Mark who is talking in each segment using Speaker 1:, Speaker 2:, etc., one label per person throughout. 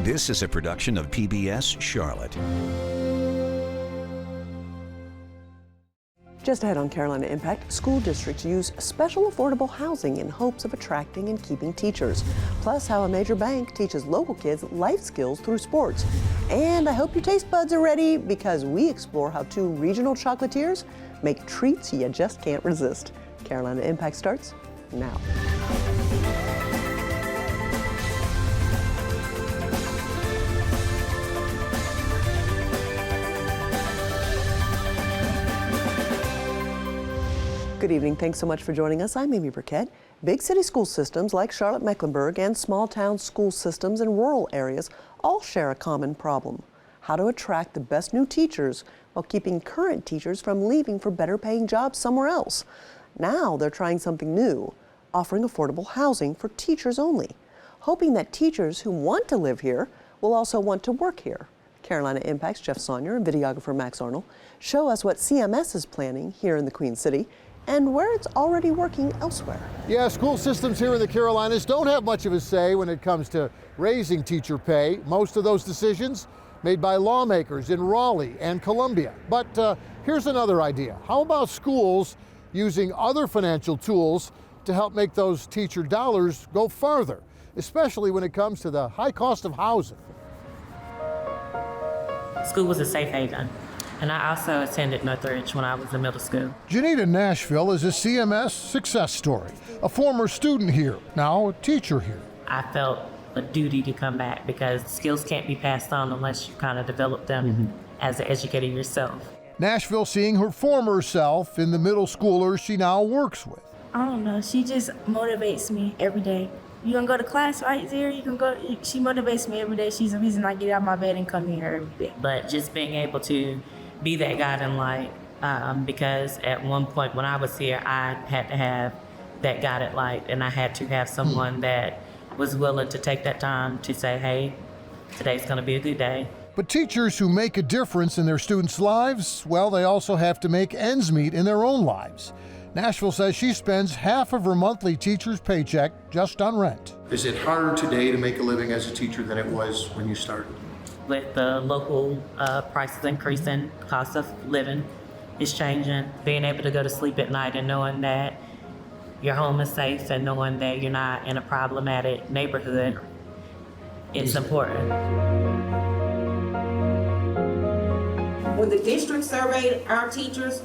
Speaker 1: This is a production of PBS Charlotte.
Speaker 2: Just ahead on Carolina Impact, school districts use special affordable housing in hopes of attracting and keeping teachers. Plus, how a major bank teaches local kids life skills through sports. And I hope your taste buds are ready because we explore how two regional chocolatiers make treats you just can't resist. Carolina Impact starts now. Good evening. Thanks so much for joining us. I'm Amy Burkett. Big city school systems like Charlotte-Mecklenburg and small town school systems in rural areas all share a common problem: how to attract the best new teachers while keeping current teachers from leaving for better paying jobs somewhere else. Now they're trying something new, offering affordable housing for teachers only, hoping that teachers who want to live here will also want to work here. Carolina Impact's Jeff Saunier and videographer Max Arnold show us what CMS is planning here in the Queen City and where it's already working elsewhere.
Speaker 3: Yeah, school systems here in the Carolinas don't have much of a say when it comes to raising teacher pay. Most of those decisions made by lawmakers in Raleigh and Columbia. But here's another idea. How about schools using other financial tools to help make those teacher dollars go farther, especially when it comes to the high cost of housing?
Speaker 4: School was a safe haven. And I also attended Northridge when I was in middle school.
Speaker 3: Janita Nashville is a CMS success story. A former student here, now a teacher here.
Speaker 4: I felt a duty to come back because skills can't be passed on unless you kind of develop them as an educator yourself.
Speaker 3: Nashville seeing her former self in the middle schoolers she now works with.
Speaker 5: I don't know, she just motivates me every day. You gonna go to class right there? You can go. She motivates me every day. She's the reason I get out of my bed and come here every day.
Speaker 4: But just being able to be that guiding light, because at one point when I was here, I had to have that guided light, and I had to have someone that was willing to take that time to say, hey, today's gonna be a good day.
Speaker 3: But teachers who make a difference in their students' lives, well, they also have to make ends meet in their own lives. Nashville says she spends half of her monthly teacher's paycheck just on rent.
Speaker 6: Is it harder today to make a living as a teacher than it was when you started?
Speaker 4: With the local prices increasing, cost of living is changing, being able to go to sleep at night and knowing that your home is safe and knowing that you're not in a problematic neighborhood, it's important.
Speaker 7: When the district surveyed our teachers,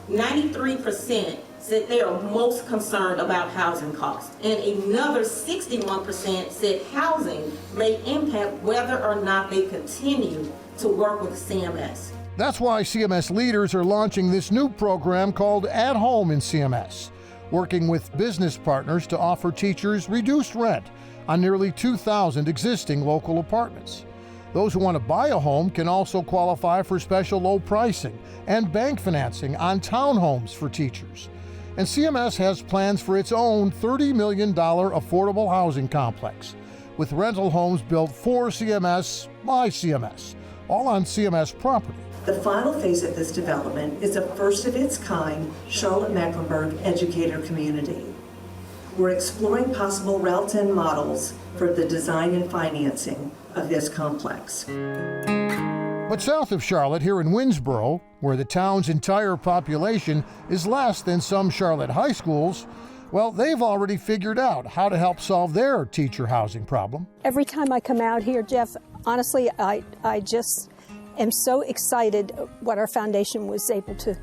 Speaker 7: 93% said they are most concerned about housing costs, and another 61% said housing may impact whether or not they continue to work with CMS.
Speaker 3: That's why CMS leaders are launching this new program called At Home in CMS, working with business partners to offer teachers reduced rent on nearly 2,000 existing local apartments. Those who want to buy a home can also qualify for special low pricing and bank financing on townhomes for teachers. And CMS has plans for its own $30 million affordable housing complex, with rental homes built for CMS by CMS, all on CMS property.
Speaker 8: The final phase of this development is a first-of-its-kind Charlotte-Mecklenburg educator community. We're exploring possible routes and models for the design and financing of this complex.
Speaker 3: But south of Charlotte, here in Winnsboro, where the town's entire population is less than some Charlotte high schools, well, they've already figured out how to help solve their teacher housing problem.
Speaker 9: Every time I come out here, Jeff, honestly, I just am so excited what our foundation was able to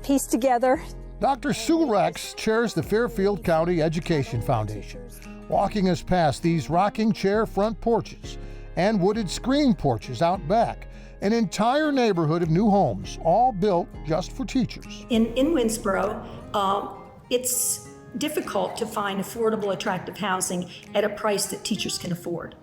Speaker 9: piece together.
Speaker 3: Dr. Sue Rex chairs the Fairfield County Education Foundation, walking us past these rocking chair front porches and wooded screen porches out back, an entire neighborhood of new homes, all built just for teachers.
Speaker 9: In Winnsboro, it's difficult to find affordable, attractive housing at a price that teachers can afford.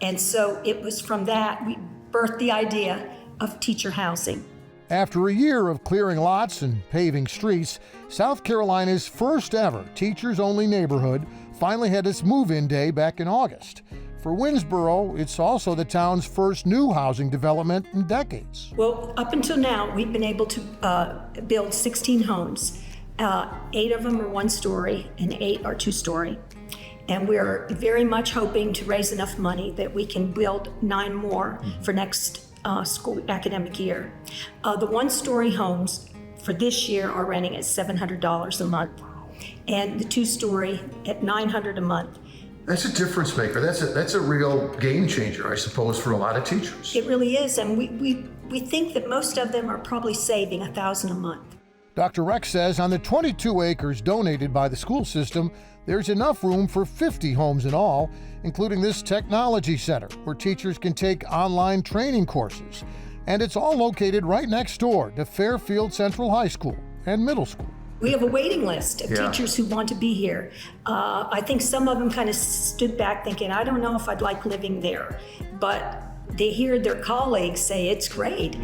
Speaker 9: And so it was from that we birthed the idea of teacher housing.
Speaker 3: After a year of clearing lots and paving streets, South Carolina's first ever teachers-only neighborhood finally had its move-in day back in August. For Winnsboro, it's also the town's first new housing development in decades.
Speaker 9: Well, up until now, we've been able to build 16 homes. 8 of them are one story and 8 are 2 story. And we're very much hoping to raise enough money that we can build 9 more for next school academic year. The one-story homes for this year are renting at $700 a month, and the 2-story at $900 a month.
Speaker 6: That's a difference maker. That's a real game changer, I suppose, for a lot of teachers.
Speaker 9: It really is, and we think that most of them are probably saving $1,000 a month.
Speaker 3: Dr. Rex says on the 22 acres donated by the school system, there's enough room for 50 homes in all, including this technology center where teachers can take online training courses. And it's all located right next door to Fairfield Central High School and Middle School.
Speaker 9: We have a waiting list of teachers who want to be here. I think some of them kind of stood back thinking, I don't know if I'd like living there. But they hear their colleagues say it's great.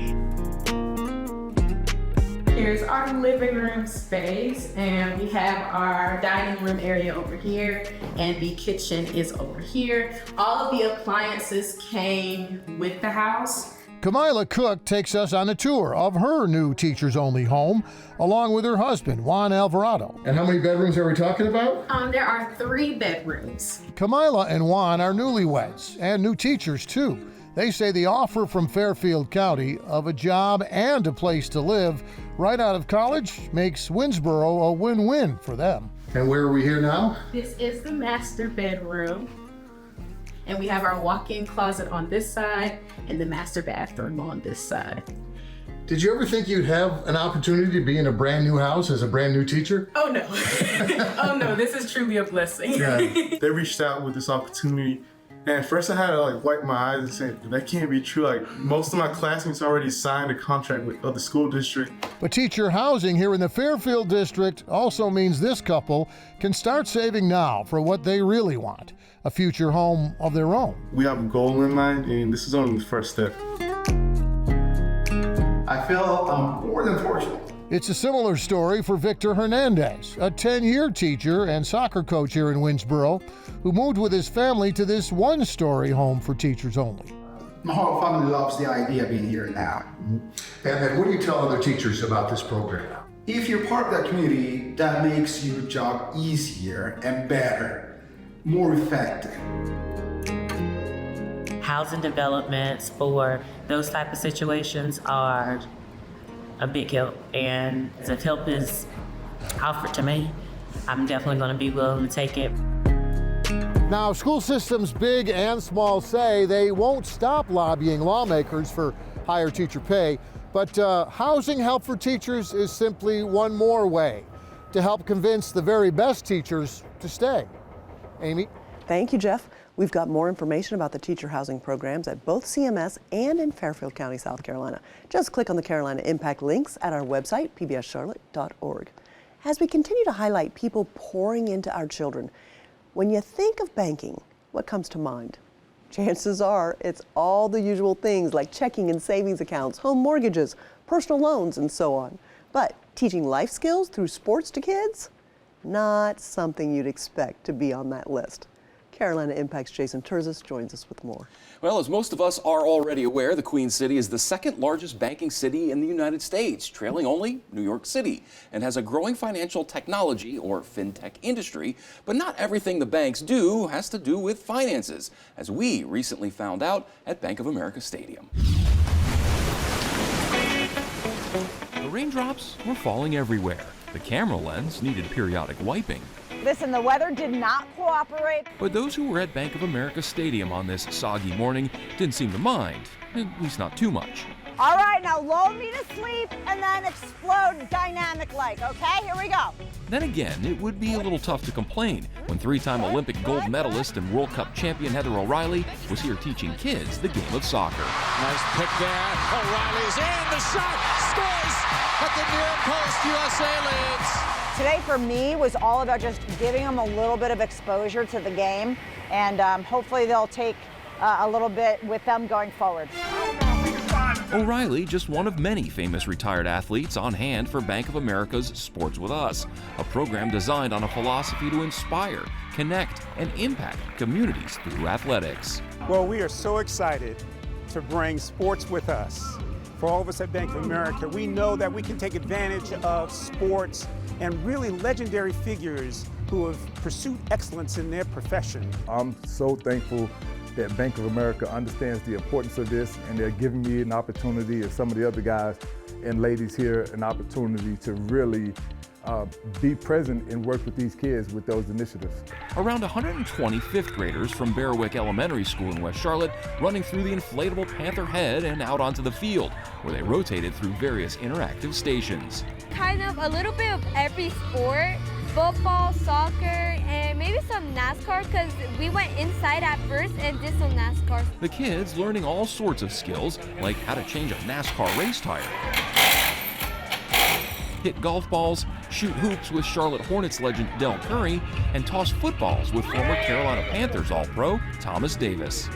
Speaker 10: Here's our living room space, and we have our dining room area over here, and the kitchen is over here. All of the appliances came with the house.
Speaker 3: Kamila Cook takes us on a tour of her new teachers-only home, along with her husband, Juan Alvarado.
Speaker 6: And how many bedrooms are we talking about?
Speaker 10: There are 3 bedrooms.
Speaker 3: Kamila and Juan are newlyweds and new teachers, too. They say the offer from Fairfield County of a job and a place to live right out of college makes Winsboro a win-win for them.
Speaker 6: And where are we here now?
Speaker 10: This is the master bedroom. And we have our walk-in closet on this side and the master bathroom on this side.
Speaker 6: Did you ever think you'd have an opportunity to be in a brand new house as a brand new teacher?
Speaker 10: Oh no. Oh no, this is truly a blessing.
Speaker 11: Yeah, they reached out with this opportunity. And at first I had to wipe my eyes and say, that can't be true. Most of my classmates already signed a contract with the school district.
Speaker 3: But teacher housing here in the Fairfield district also means this couple can start saving now for what they really want, a future home of their own.
Speaker 11: We have a goal in mind, and this is only the first step.
Speaker 6: I feel more than fortunate.
Speaker 3: It's a similar story for Victor Hernandez, a 10-year teacher and soccer coach here in Winsboro, who moved with his family to this one-story home for teachers only.
Speaker 12: My whole family loves the idea of being here now.
Speaker 6: And what do you tell other teachers about this program?
Speaker 12: If you're part of that community, that makes your job easier and better, more effective.
Speaker 4: Housing developments for those type of situations are a big help, and if help is offered to me, I'm definitely going to be willing to take it.
Speaker 3: Now, school systems big and small say they won't stop lobbying lawmakers for higher teacher pay, but housing help for teachers is simply one more way to help convince the very best teachers to stay. Amy?
Speaker 2: Thank you, Jeff. We've got more information about the teacher housing programs at both CMS and in Fairfield County, South Carolina. Just click on the Carolina Impact links at our website, pbscharlotte.org. As we continue to highlight people pouring into our children, when you think of banking, what comes to mind? Chances are it's all the usual things like checking and savings accounts, home mortgages, personal loans, and so on. But teaching life skills through sports to kids? Not something you'd expect to be on that list. Carolina Impact's Jason Terzis joins us with more.
Speaker 13: Well, as most of us are already aware, the Queen City is the second largest banking city in the United States, trailing only New York City, and has a growing financial technology or fintech industry. But not everything the banks do has to do with finances, as we recently found out at Bank of America Stadium. The raindrops were falling everywhere. The camera lens needed periodic wiping.
Speaker 14: Listen, the weather did not cooperate.
Speaker 13: But those who were at Bank of America Stadium on this soggy morning didn't seem to mind, at least not too much.
Speaker 14: All right, now lull me to sleep and then explode dynamic-like, okay? Here we go.
Speaker 13: Then again, it would be a little tough to complain when 3-time Olympic gold medalist and World Cup champion Heather O'Reilly was here teaching kids the game of soccer.
Speaker 15: Nice pick there. O'Reilly's in, the shot, scores at the near post. USA leads.
Speaker 14: Today for me was all about just giving them a little bit of exposure to the game, and hopefully they'll take a little bit with them going forward.
Speaker 13: O'Reilly, just one of many famous retired athletes on hand for Bank of America's Sports With Us, a program designed on a philosophy to inspire, connect, and impact communities through athletics.
Speaker 16: Well, we are so excited to bring Sports With Us. For all of us at Bank of America, we know that we can take advantage of sports and really legendary figures who have pursued excellence in their profession.
Speaker 17: I'm so thankful that Bank of America understands the importance of this, and they're giving me an opportunity, and some of the other guys and ladies here, an opportunity to really be present and work with these kids with those initiatives.
Speaker 13: Around 120 fifth graders from Bearwick Elementary School in West Charlotte running through the inflatable Panther head and out onto the field, where they rotated through various interactive stations.
Speaker 18: Kind of a little bit of every sport, football, soccer, and maybe some NASCAR, because we went inside at first and did some NASCAR.
Speaker 13: The kids learning all sorts of skills, like how to change a NASCAR race tire, hit golf balls, shoot hoops with Charlotte Hornets legend Del Curry, and toss footballs with former Carolina Panthers All-Pro Thomas Davis.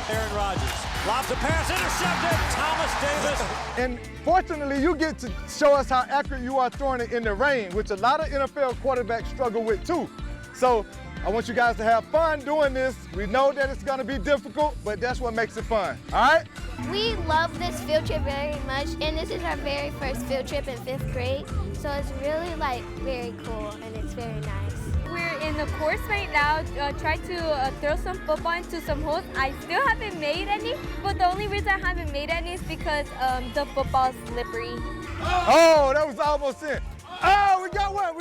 Speaker 15: Aaron Rodgers lobs a pass, intercepted, Thomas Davis.
Speaker 19: And fortunately, you get to show us how accurate you are throwing it in the rain, which a lot of NFL quarterbacks struggle with too. So I want you guys to have fun doing this. We know that it's gonna be difficult, but that's what makes it fun, all right?
Speaker 18: We love this field trip very much, and this is our very first field trip in 5th grade, so it's really very cool, and it's very nice. We're in the course right now, trying to throw some football into some holes. I still haven't made any, but the only reason I haven't made any is because the football's slippery.
Speaker 19: Oh, that was almost it. Oh, we got one.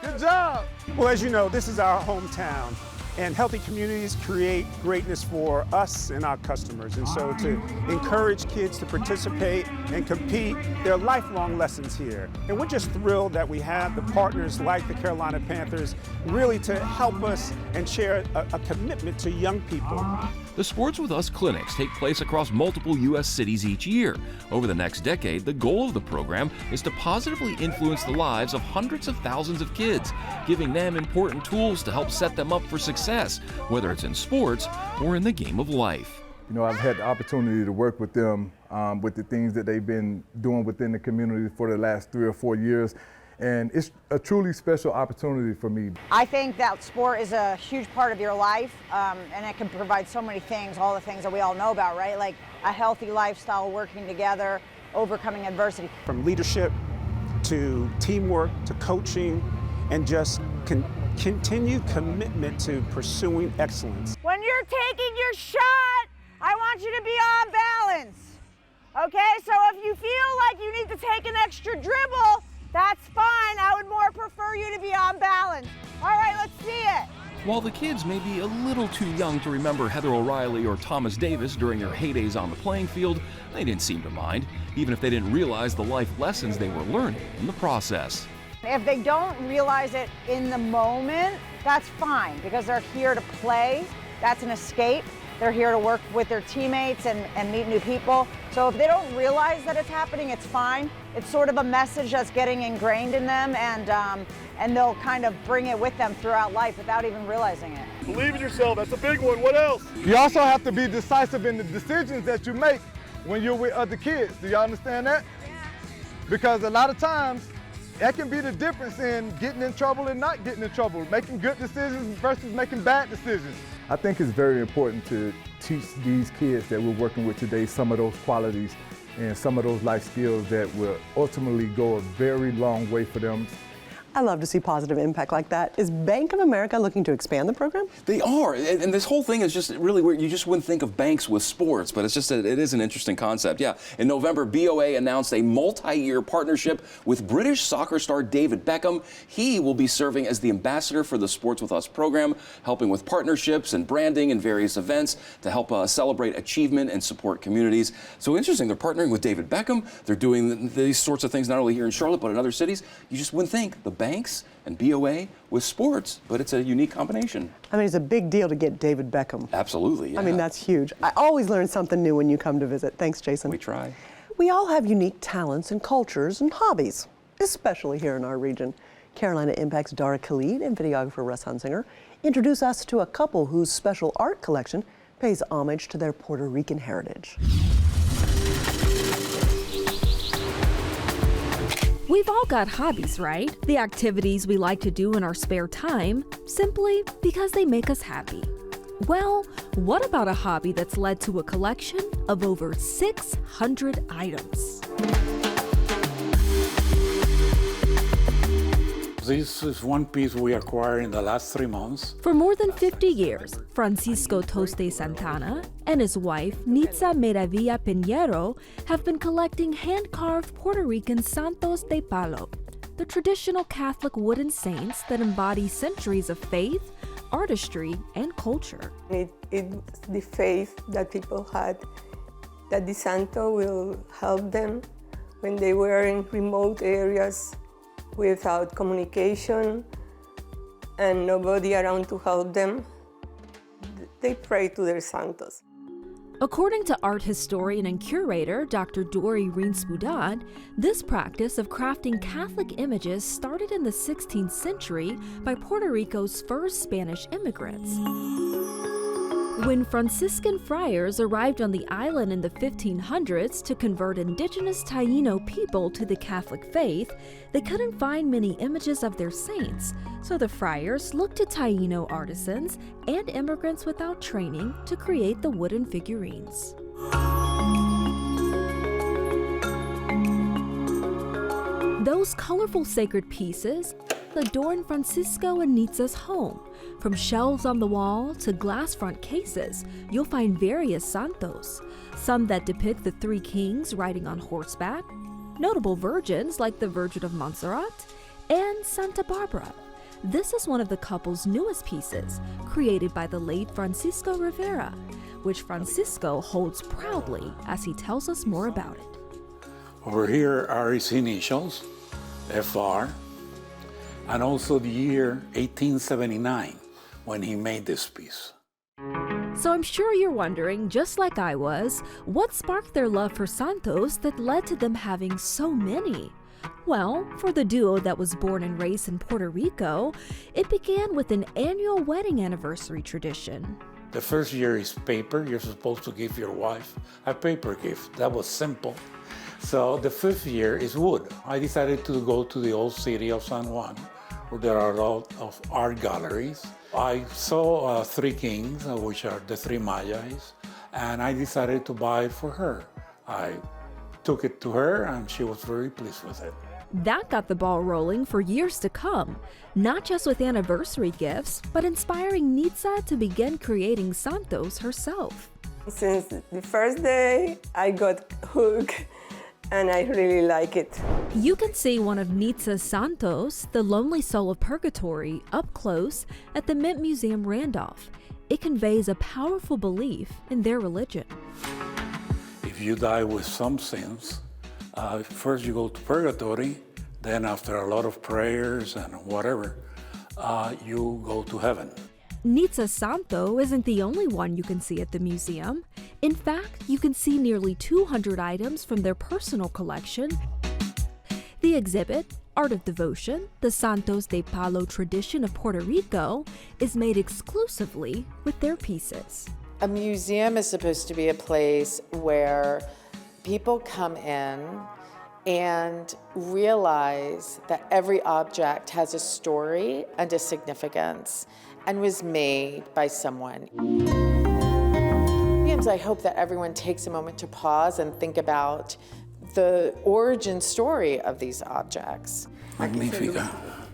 Speaker 19: Good job.
Speaker 16: Well, as you know, this is our hometown, and healthy communities create greatness for us and our customers. And so to encourage kids to participate and compete, there are lifelong lessons here. And we're just thrilled that we have the partners like the Carolina Panthers really to help us and share a commitment to young people.
Speaker 13: The Sports With Us clinics take place across multiple U.S. cities each year. Over the next decade, the goal of the program is to positively influence the lives of hundreds of thousands of kids, giving them important tools to help set them up for success, whether it's in sports or in the game of life.
Speaker 17: You know, I've had the opportunity to work with them with the things that they've been doing within the community for the last 3 or 4 years. And it's a truly special opportunity for me.
Speaker 14: I think that sport is a huge part of your life, and it can provide so many things, all the things that we all know about, right? Like a healthy lifestyle, working together, overcoming adversity.
Speaker 16: From leadership to teamwork to coaching and just continued commitment to pursuing excellence.
Speaker 14: When you're taking your shot, I want you to be on balance. Okay, so if you feel like you need to take an extra dribble, that's fine. I would more prefer you to be on balance. All right, let's see it.
Speaker 13: While the kids may be a little too young to remember Heather O'Reilly or Thomas Davis during their heydays on the playing field, they didn't seem to mind, even if they didn't realize the life lessons they were learning in the process.
Speaker 14: If they don't realize it in the moment, that's fine, because they're here to play. That's an escape. They're here to work with their teammates and meet new people. So if they don't realize that it's happening, it's fine. It's sort of a message that's getting ingrained in them, and they'll kind of bring it with them throughout life without even realizing it.
Speaker 19: Believe in yourself, that's a big one. What else? You also have to be decisive in the decisions that you make when you're with other kids. Do y'all understand that? Because a lot of times, that can be the difference in getting in trouble and not getting in trouble, making good decisions versus making bad decisions.
Speaker 17: I think it's very important to teach these kids that we're working with today some of those qualities and some of those life skills that will ultimately go a very long way for them.
Speaker 2: I love to see positive impact like that. Is Bank of America looking to expand the program?
Speaker 13: They are, and this whole thing is just really weird. You just wouldn't think of banks with sports, but it is an interesting concept. Yeah, in November, BOA announced a multi-year partnership with British soccer star David Beckham. He will be serving as the ambassador for the Sports With Us program, helping with partnerships and branding and various events to help celebrate achievement and support communities. So interesting, they're partnering with David Beckham. They're doing these sorts of things not only here in Charlotte, but in other cities. You just wouldn't think the banks and BOA with sports, but it's a unique combination.
Speaker 2: I mean, it's a big deal to get David Beckham.
Speaker 13: Absolutely, yeah.
Speaker 2: I mean, that's huge. I always learn something new when you come to visit. Thanks, Jason.
Speaker 13: We try.
Speaker 2: We all have unique talents and cultures and hobbies, especially here in our region. Carolina Impact's Dara Khalid and videographer Russ Hunsinger introduce us to a couple whose special art collection pays homage to their Puerto Rican heritage.
Speaker 20: We've all got hobbies, right? The activities we like to do in our spare time, simply because they make us happy. Well, what about a hobby that's led to a collection of over 600 items?
Speaker 21: This is one piece we acquired in the last 3 months.
Speaker 20: For more than 50 years, Francisco Toste Santana and his wife, Nitza Meravilla Piñero, have been collecting hand-carved Puerto Rican Santos de Palo, the traditional Catholic wooden saints that embody centuries of faith, artistry, and culture.
Speaker 22: It's the faith that people had that the Santo will help them when they were in remote areas without communication and nobody around to help them. They pray to their Santos.
Speaker 20: According to art historian and curator Dr. Dori Rinspudan, this practice of crafting Catholic images started in the 16th century by Puerto Rico's first Spanish immigrants. When Franciscan friars arrived on the island in the 1500s to convert indigenous Taíno people to the Catholic faith, they couldn't find many images of their saints, so the friars looked to Taíno artisans and immigrants without training to create the wooden figurines. Those colorful sacred pieces adorn Francisco and Nitza's home. From shelves on the wall to glass front cases, you'll find various santos, some that depict the three kings riding on horseback, notable virgins like the Virgin of Montserrat, and Santa Barbara. This is one of the couple's newest pieces, created by the late Francisco Rivera, which Francisco holds proudly as he tells us more about it.
Speaker 21: Over here are his initials, FR, and also the year 1879 when he made this piece.
Speaker 20: So I'm sure you're wondering, just like I was, what sparked their love for santos that led to them having so many? Well, for the duo that was born and raised in Puerto Rico, it began with an annual wedding anniversary tradition.
Speaker 21: The first year is paper. You're supposed to give your wife a paper gift. That was simple. So the fifth year is wood. I decided to go to the old city of San Juan, where there are a lot of art galleries. I saw three kings, which are the three Mayas, and I decided to buy it for her. I took it to her, and she was very pleased with it.
Speaker 20: That got the ball rolling for years to come, not just with anniversary gifts, but inspiring Nitza to begin creating santos herself.
Speaker 22: Since the first day, I got hooked, and I really like it.
Speaker 20: You can see one of Nitza's santos, the Lonely Soul of Purgatory, up close at the Mint Museum Randolph. It conveys a powerful belief in their religion.
Speaker 21: If you die with some sins, first you go to purgatory, then after a lot of prayers and whatever, you go to heaven.
Speaker 20: Nitza's santo isn't the only one you can see at the museum. In fact, you can see nearly 200 items from their personal collection. The exhibit, Art of Devotion, the Santos de Palo tradition of Puerto Rico, is made exclusively with their pieces.
Speaker 23: A museum is supposed to be a place where people come in and realize that every object has a story and a significance and was made by someone. I hope that everyone takes a moment to pause and think about the origin story of these objects.
Speaker 21: Magnifica.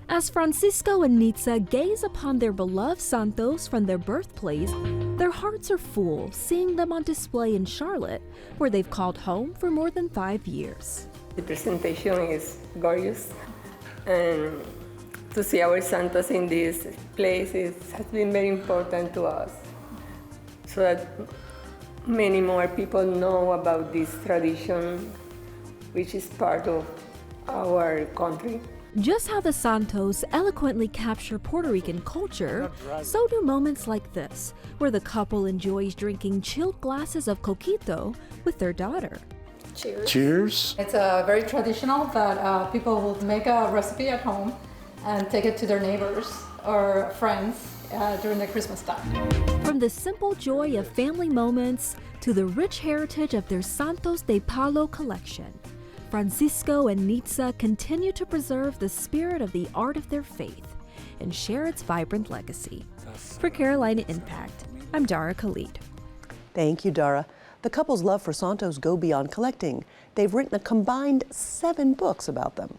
Speaker 20: As Francisco and Nitza gaze upon their beloved santos from their birthplace, their hearts are full seeing them on display in Charlotte, where they've called home for more than 5 years.
Speaker 22: The presentation is gorgeous, and to see our santos in this place has been very important to us, so that many more people know about this tradition, which is part of our country.
Speaker 20: Just how the santos eloquently capture Puerto Rican culture, so do moments like this, where the couple enjoys drinking chilled glasses of coquito with their daughter.
Speaker 24: Cheers.
Speaker 21: Cheers.
Speaker 24: It's very traditional that people will make a recipe at home and take it to their neighbors or friends during the Christmas time.
Speaker 20: From the simple joy of family moments to the rich heritage of their Santos de Palo collection, Francisco and Nitza continue to preserve the spirit of the art of their faith and share its vibrant legacy. For Carolina Impact, I'm Dara Khalid.
Speaker 2: Thank you, Dara. The couple's love for santos go beyond collecting. They've written a combined 7 books about them.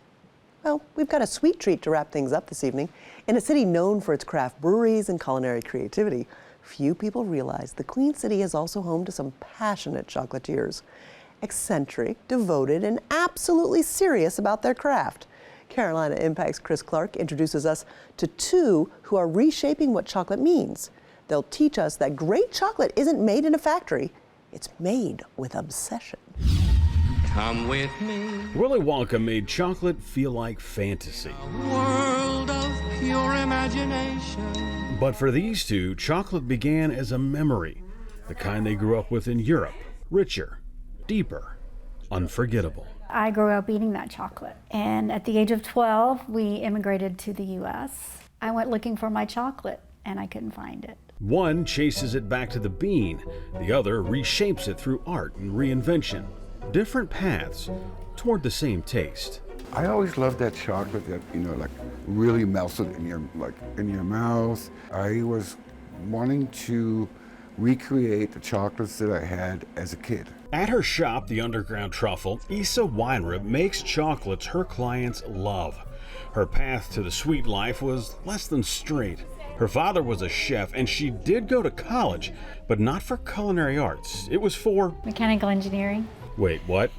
Speaker 2: Well, we've got a sweet treat to wrap things up this evening. In a city known for its craft breweries and culinary creativity, few people realize the Queen City is also home to some passionate chocolatiers. Eccentric, devoted, and absolutely serious about their craft. Carolina Impact's Chris Clark introduces us to two who are reshaping what chocolate means. They'll teach us that great chocolate isn't made in a factory, it's made with obsession.
Speaker 1: Come with me.
Speaker 5: Willy Wonka made chocolate feel like fantasy.
Speaker 1: World of pure imagination.
Speaker 5: But for these two, chocolate began as a memory, the kind they grew up with in Europe. Richer, deeper, unforgettable.
Speaker 7: I grew up eating that chocolate. And at the age of 12, we immigrated to the U.S. I went looking for my chocolate, and I couldn't find it.
Speaker 5: One chases it back to the bean, the other reshapes it through art and reinvention. Different paths toward the same taste.
Speaker 8: I always loved that chocolate that, like really melted in your mouth. I was wanting to recreate the chocolates that I had as a kid.
Speaker 5: At her shop, the Underground Truffle, Isa Weinrib makes chocolates her clients love. Her path to the sweet life was less than straight. Her father was a chef, and she did go to college, but not for culinary arts. It was for
Speaker 7: mechanical engineering.
Speaker 5: Wait, what?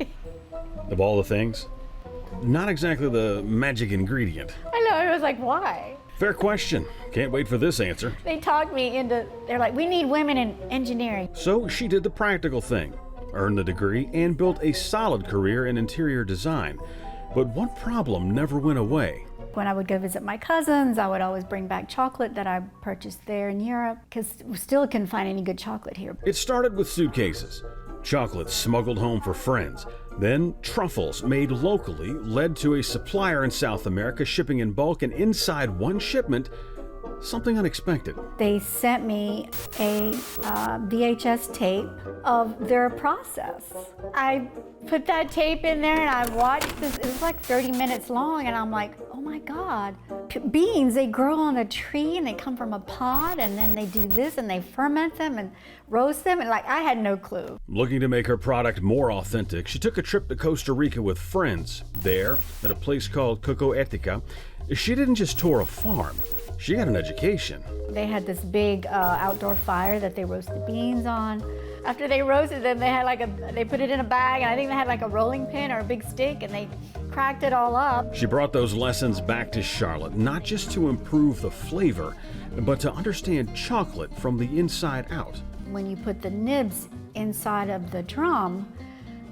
Speaker 5: Of all the things? Not exactly the magic ingredient.
Speaker 7: I know, I was like, why?
Speaker 5: Fair question. Can't wait for this answer.
Speaker 7: They talked me into, they're like, we need women in engineering.
Speaker 5: So she did the practical thing, earned the degree, and built a solid career in interior design. But one problem never went away.
Speaker 7: When I would go visit my cousins, I would always bring back chocolate that I purchased there in Europe, because we still couldn't find any good chocolate here.
Speaker 5: It started with suitcases. Chocolate smuggled home for friends. Then truffles made locally led to a supplier in South America shipping in bulk, and inside one shipment, something unexpected.
Speaker 7: They sent me a VHS tape of their process. I put that tape in there and I watched this. It was like 30 minutes long, and I'm like, oh my God. Beans, they grow on a tree and they come from a pod, and then they do this and they ferment them and roast them, and like, I had no clue.
Speaker 5: Looking to make her product more authentic, she took a trip to Costa Rica with friends. There, at a place called Coco Etica, she didn't just tour a farm. She got an education.
Speaker 7: They had this big outdoor fire that they roasted beans on. After they roasted them, they had they put it in a bag, and I think they had like a rolling pin or a big stick, and they cracked it all up.
Speaker 5: She brought those lessons back to Charlotte, not just to improve the flavor, but to understand chocolate from the inside out.
Speaker 7: When you put the nibs inside of the drum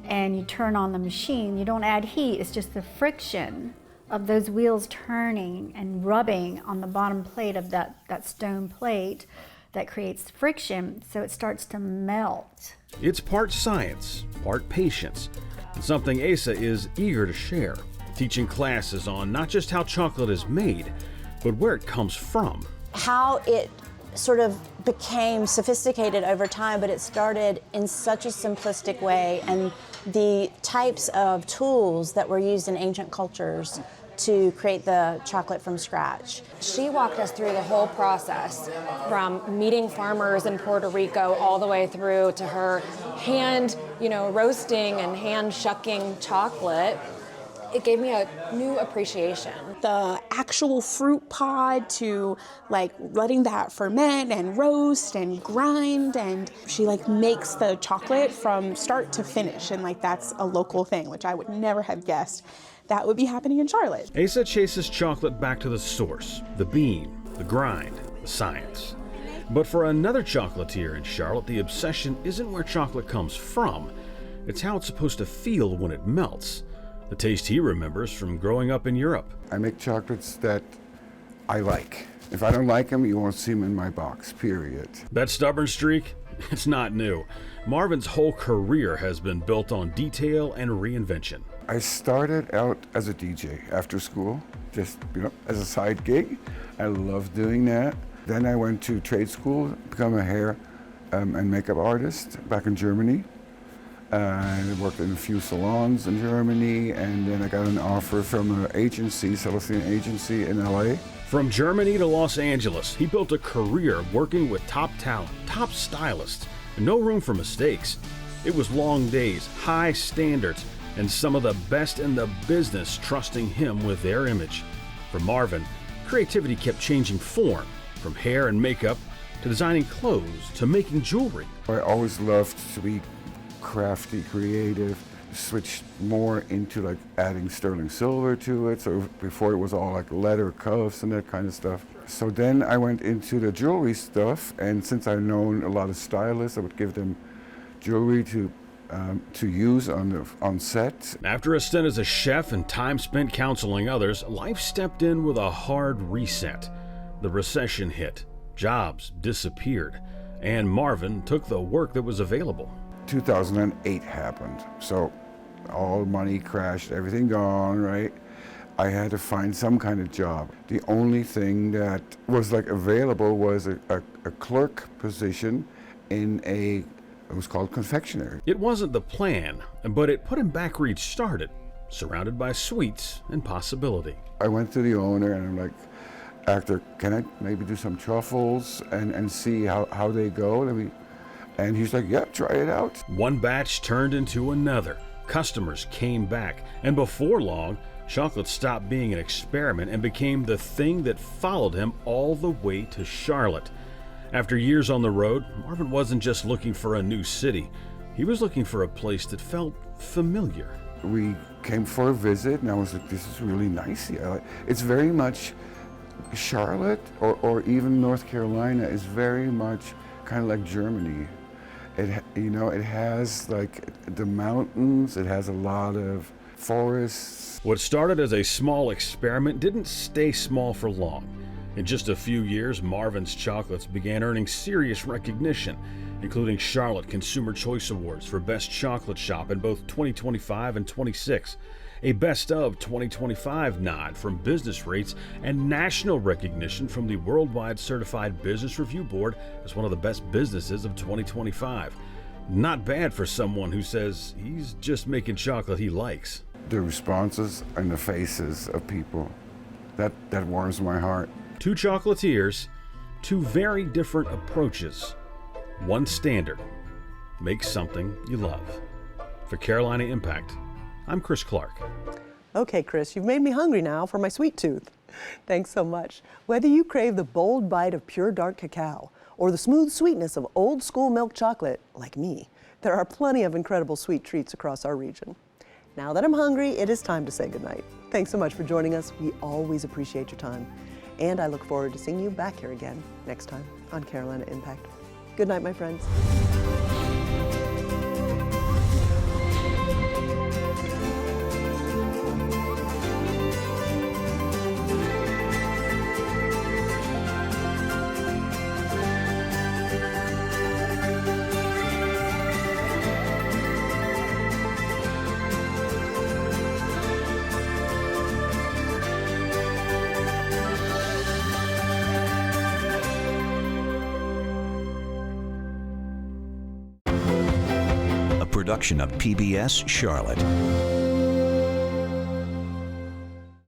Speaker 7: and you turn on the machine, you don't add heat, it's just the friction of those wheels turning and rubbing on the bottom plate of that stone plate that creates friction, so it starts to melt.
Speaker 5: It's part science, part patience, and something Asa is eager to share, teaching classes on not just how chocolate is made, but where it comes from.
Speaker 25: How it sort of became sophisticated over time, but it started in such a simplistic way, and the types of tools that were used in ancient cultures to create the chocolate from scratch.
Speaker 26: She walked us through the whole process, from meeting farmers in Puerto Rico all the way through to her hand, roasting and hand shucking chocolate. It gave me a new appreciation.
Speaker 27: The actual fruit pod to letting that ferment and roast and grind, and she makes the chocolate from start to finish, and that's a local thing, which I would never have guessed that would be happening in Charlotte.
Speaker 5: Asa chases chocolate back to the source, the bean, the grind, the science. But for another chocolatier in Charlotte, the obsession isn't where chocolate comes from. It's how it's supposed to feel when it melts. The taste he remembers from growing up in Europe.
Speaker 8: I make chocolates that I like. If I don't like them, you won't see them in my box, period.
Speaker 5: That stubborn streak? It's not new. Marvin's whole career has been built on detail and reinvention.
Speaker 8: I started out as a DJ after school, just as a side gig. I loved doing that. Then I went to trade school, become a hair and makeup artist back in Germany. I worked in a few salons in Germany, and then I got an offer from an agency, Celestine Agency in LA.
Speaker 5: From Germany to Los Angeles, he built a career working with top talent, top stylists, and no room for mistakes. It was long days, high standards, and some of the best in the business trusting him with their image. For Marvin, creativity kept changing form, from hair and makeup to designing clothes to making jewelry.
Speaker 8: I always loved to be crafty, creative, switched more into like adding sterling silver to it. So before it was all like leather cuffs and that kind of stuff. So then I went into the jewelry stuff, and since I've known a lot of stylists, I would give them jewelry to use on set.
Speaker 5: After a stint as a chef and time spent counseling others, life stepped in with a hard reset. The recession hit, jobs disappeared, and Marvin took the work that was available.
Speaker 8: 2008 happened, so all money crashed, everything gone, right? I had to find some kind of job. The only thing that was like available was a clerk position in it was called confectionery.
Speaker 5: It wasn't the plan, but it put him back where he'd started, surrounded by sweets and possibility.
Speaker 8: I went to the owner and I'm like, actor, can I maybe do some truffles and see how they go? And he's like, yeah, try it out.
Speaker 5: One batch turned into another. Customers came back, and before long, chocolate stopped being an experiment and became the thing that followed him all the way to Charlotte. After years on the road, Marvin wasn't just looking for a new city. He was looking for a place that felt familiar.
Speaker 8: We came for a visit, and I was like, this is really nice here. It's very much Charlotte, or even North Carolina, is very much kind of like Germany. It has like the mountains, it has a lot of forests.
Speaker 5: What started as a small experiment didn't stay small for long. In just a few years, Marvin's Chocolates began earning serious recognition, including Charlotte Consumer Choice Awards for Best Chocolate Shop in both 2025 and 26, a Best of 2025 nod from Business Rates, and national recognition from the Worldwide Certified Business Review Board as one of the best businesses of 2025. Not bad for someone who says he's just making chocolate he likes.
Speaker 8: The responses and the faces of people, that warms my heart.
Speaker 5: Two chocolatiers, two very different approaches. One standard: make something you love. For Carolina Impact, I'm Chris Clark.
Speaker 2: Okay, Chris, you've made me hungry now for my sweet tooth. Thanks so much. Whether you crave the bold bite of pure dark cacao or the smooth sweetness of old school milk chocolate, like me, there are plenty of incredible sweet treats across our region. Now that I'm hungry, it is time to say goodnight. Thanks so much for joining us. We always appreciate your time. And I look forward to seeing you back here again next time on Carolina Impact. Good night, my friends.
Speaker 3: Production of PBS Charlotte.